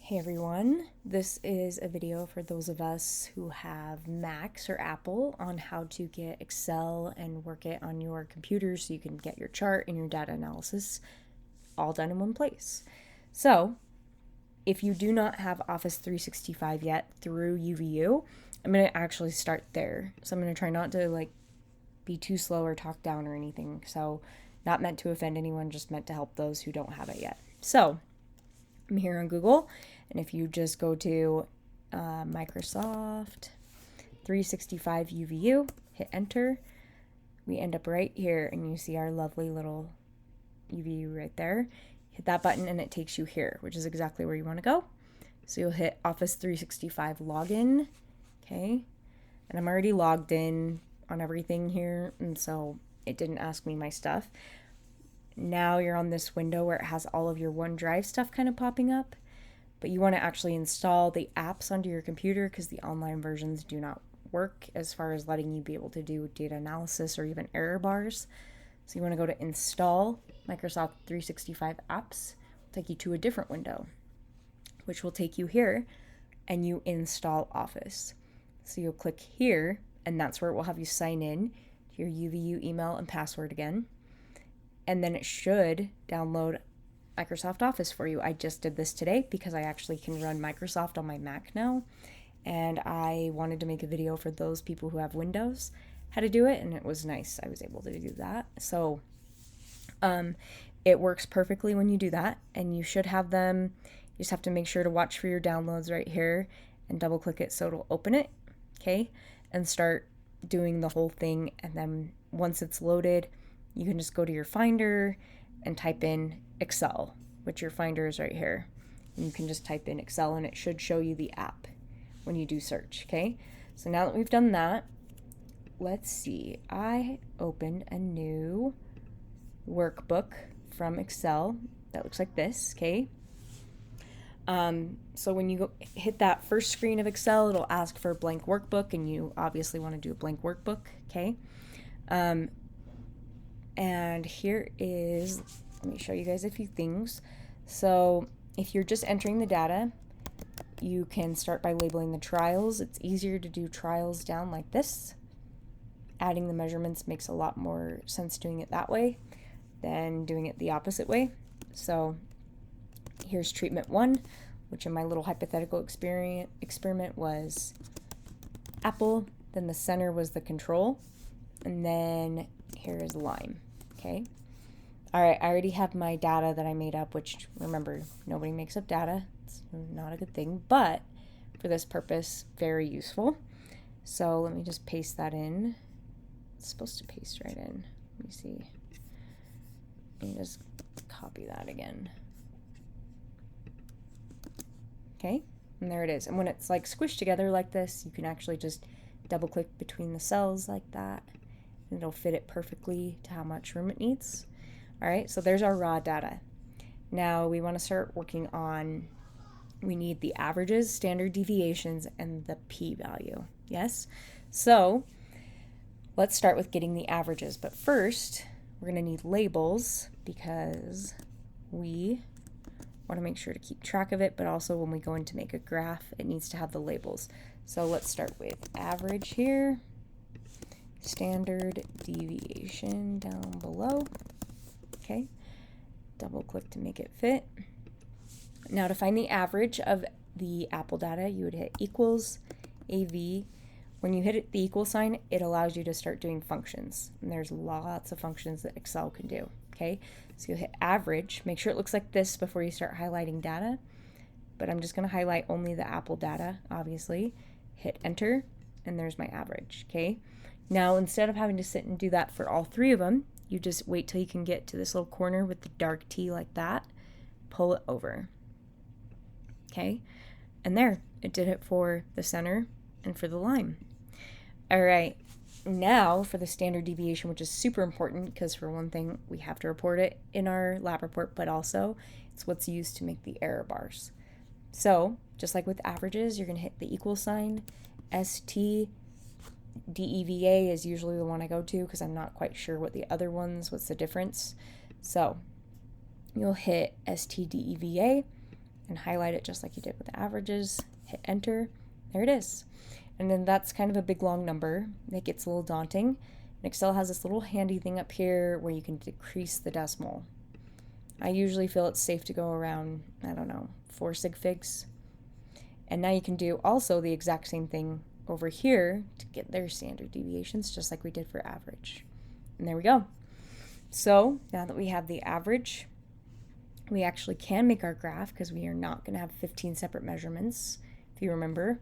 Hey everyone, this is a video for those of us who have Macs or Apple on how to get Excel and work it on your computer so you can get your chart and your data analysis all done in one place. So, if you do not have Office 365 yet through UVU, I'm going to actually start there. So I'm going to try not to be too slow or talk down or anything. So, not meant to offend anyone, just meant to help those who don't have it yet. So, I'm here on Google, and if you just go to Microsoft 365 UVU, hit enter, we end up right here, and you see our lovely little UVU right there. Hit that button and it takes you here, which is exactly where you want to go. So you'll hit Office 365 login, okay? And I'm already logged in on everything here, and so it didn't ask me my stuff. Now you're on this window where it has all of your OneDrive stuff kind of popping up, but you want to actually install the apps onto your computer because the online versions do not work as far as letting you be able to do data analysis or even error bars. So you want to go to install Microsoft 365 apps. It'll take you to a different window, which will take you here, and you install Office. So you'll click here, and that's where it will have you sign in to your UVU email and password again. And then it should download Microsoft Office for you. I just did this today because I actually can run Microsoft on my Mac now. And I wanted to make a video for those people who have Windows, how to do it, and it was nice. I was able to do that. So it works perfectly when you do that, and you should have them. You just have to make sure to watch for your downloads right here and double click it so it'll open it, okay? And start doing the whole thing. And then once it's loaded, you can just go to your Finder and type in Excel, which your Finder is right here. And you can just type in Excel and it should show you the app when you do search, okay? So now that we've done that, let's see. I opened a new workbook from Excel that looks like this, okay? So when you go hit that first screen of Excel, it'll ask for a blank workbook, and you obviously want to do a blank workbook, okay? And here is, let me show you guys a few things. So if you're just entering the data, you can start by labeling the trials. It's easier to do trials down like this. Adding the measurements makes a lot more sense doing it that way than doing it the opposite way. So here's treatment 1, which in my little hypothetical experiment was apple, then the center was the control, and then here is lime. Okay. All right. I already have my data that I made up, which, remember, nobody makes up data. It's not a good thing, but for this purpose, very useful. So let me just paste that in. It's supposed to paste right in. Let me see. Let me just copy that again. Okay. And there it is. And when it's like squished together like this, you can actually just double click between the cells like that. It'll fit it perfectly to how much room it needs. All right, so there's our raw data. Now we want to start working on, we need the averages, standard deviations, and the p-value. Yes? So let's start with getting the averages. But first, we're going to need labels because we want to make sure to keep track of it, but also when we go in to make a graph, it needs to have the labels. So let's start with average here. Standard deviation down below. Okay, double click to make it fit. Now to find the average of the Apple data, you would hit equals AV. When you hit the equal sign, it allows you to start doing functions. And there's lots of functions that Excel can do. Okay, so you'll hit average. Make sure it looks like this before you start highlighting data. But I'm just going to highlight only the Apple data, obviously. Hit enter, and there's my average. Okay. Now, instead of having to sit and do that for all 3 of them, you just wait till you can get to this little corner with the dark T like that, pull it over. Okay, and there, it did it for the center and for the lime. All right, now for the standard deviation, which is super important because for one thing, we have to report it in our lab report, but also it's what's used to make the error bars. So, just like with averages, you're going to hit the equal sign, ST, DEVA is usually the one I go to because I'm not quite sure what the other ones, what's the difference. So you'll hit STDEVA and highlight it just like you did with the averages, hit enter, there it is. And then that's kind of a big long number that gets a little daunting. And Excel has this little handy thing up here where you can decrease the decimal. I usually feel it's safe to go around, I don't know, 4 sig figs. And now you can do also the exact same thing over here to get their standard deviations, just like we did for average. And there we go. So now that we have the average, we actually can make our graph because we are not going to have 15 separate measurements, if you remember.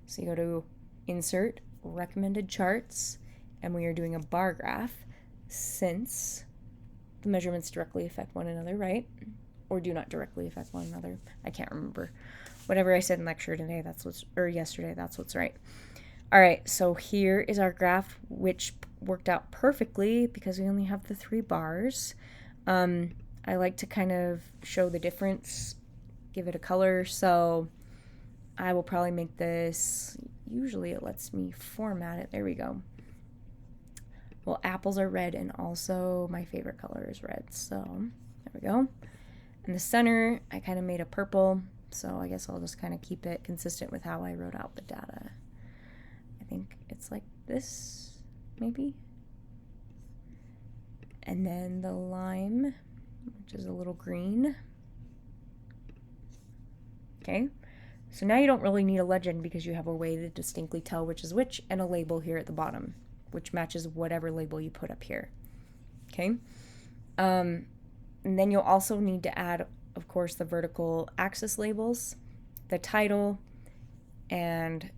So you go to Insert, Recommended Charts, and we are doing a bar graph since the measurements directly affect one another, right? Or do not directly affect one another. I can't remember. Whatever I said in lecture today, yesterday, that's what's right. All right, so here is our graph, which worked out perfectly because we only have the 3 bars. I like to kind of show the difference, give it a color, so I will probably make this, usually it lets me format it, there we go. Well, apples are red, and also my favorite color is red, so there we go. In the center, I kind of made a purple, so I guess I'll just kind of keep it consistent with how I wrote out the data. I think it's like this, maybe. And then the lime, which is a little green. Okay, so now you don't really need a legend because you have a way to distinctly tell which is which, and a label here at the bottom, which matches whatever label you put up here. Okay, and then you'll also need to add, of course, the vertical axis labels, the title, and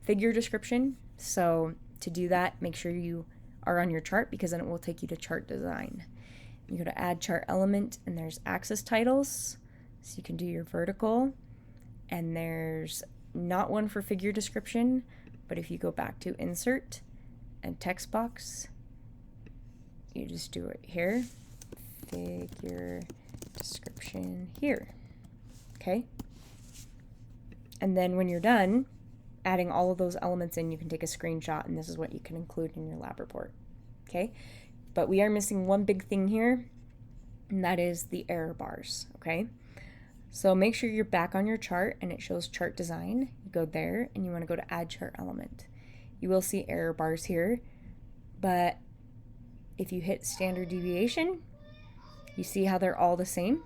figure description. So to do that, make sure you are on your chart because then it will take you to chart design. You go to add chart element, and there's axis titles, so you can do your vertical, and there's not one for figure description, but if you go back to insert and text box, you just do it here, figure description here. Okay, and then when you're done adding all of those elements in, you can take a screenshot, and this is what you can include in your lab report. Okay, but we are missing one big thing here, and that is the error bars. Okay, so make sure you're back on your chart and it shows chart design. You go there and you want to go to add chart element. You will see error bars here, but if you hit standard deviation, you see how they're all the same.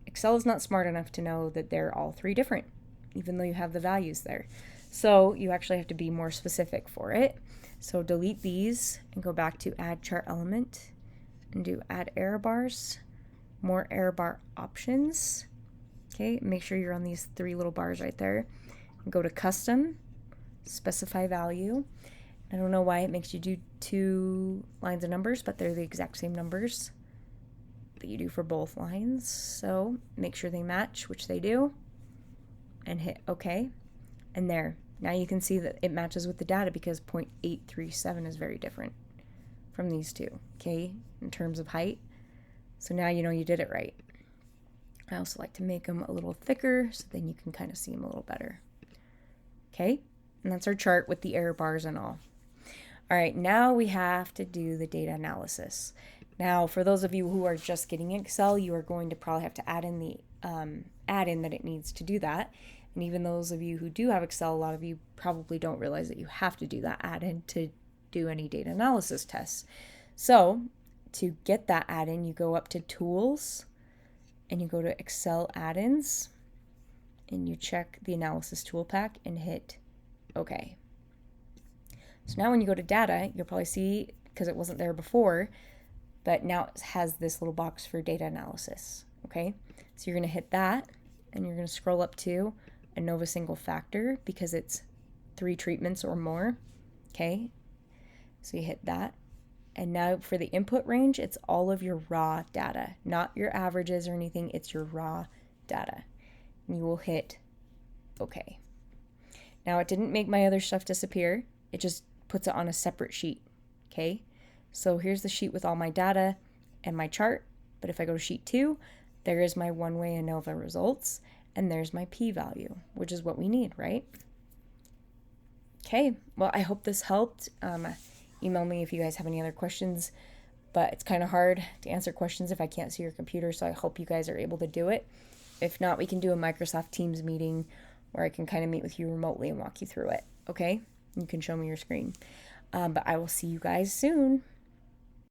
Excel is not smart enough to know that they're all 3 different, even though you have the values there. So you actually have to be more specific for it. So delete these and go back to add chart element and do add error bars, more error bar options. Okay, make sure you're on these 3 little bars right there. And go to custom, specify value. I don't know why it makes you do 2 lines of numbers, but they're the exact same numbers that you do for both lines. So make sure they match, which they do, and hit OK. And there, now you can see that it matches with the data because 0.837 is very different from these 2, okay, in terms of height. So now you know you did it right. I also like to make them a little thicker so then you can kind of see them a little better. Okay, and that's our chart with the error bars and all. All right, now we have to do the data analysis. Now, for those of you who are just getting Excel, you are going to probably have to add in the add-in that it needs to do that. And even those of you who do have Excel, a lot of you probably don't realize that you have to do that add-in to do any data analysis tests. So to get that add-in, you go up to Tools, and you go to Excel Add-ins, and you check the Analysis Tool Pack and hit OK. So now when you go to Data, you'll probably see, because it wasn't there before, but now it has this little box for data analysis. Okay, so you're going to hit that, and you're going to scroll up to ANOVA single factor because it's 3 treatments or more. Okay, so you hit that. And now for the input range, it's all of your raw data, not your averages or anything. It's your raw data. And you will hit OK. Now it didn't make my other stuff disappear. It just puts it on a separate sheet. Okay, so here's the sheet with all my data and my chart. But if I go to sheet 2, there is my one-way ANOVA results, and there's my p-value, which is what we need, right? Okay, well, I hope this helped. Email me if you guys have any other questions. but it's kind of hard to answer questions if I can't see your computer, so I hope you guys are able to do it. If not, we can do a Microsoft Teams meeting where I can kind of meet with you remotely and walk you through it, okay? You can show me your screen. But I will see you guys soon.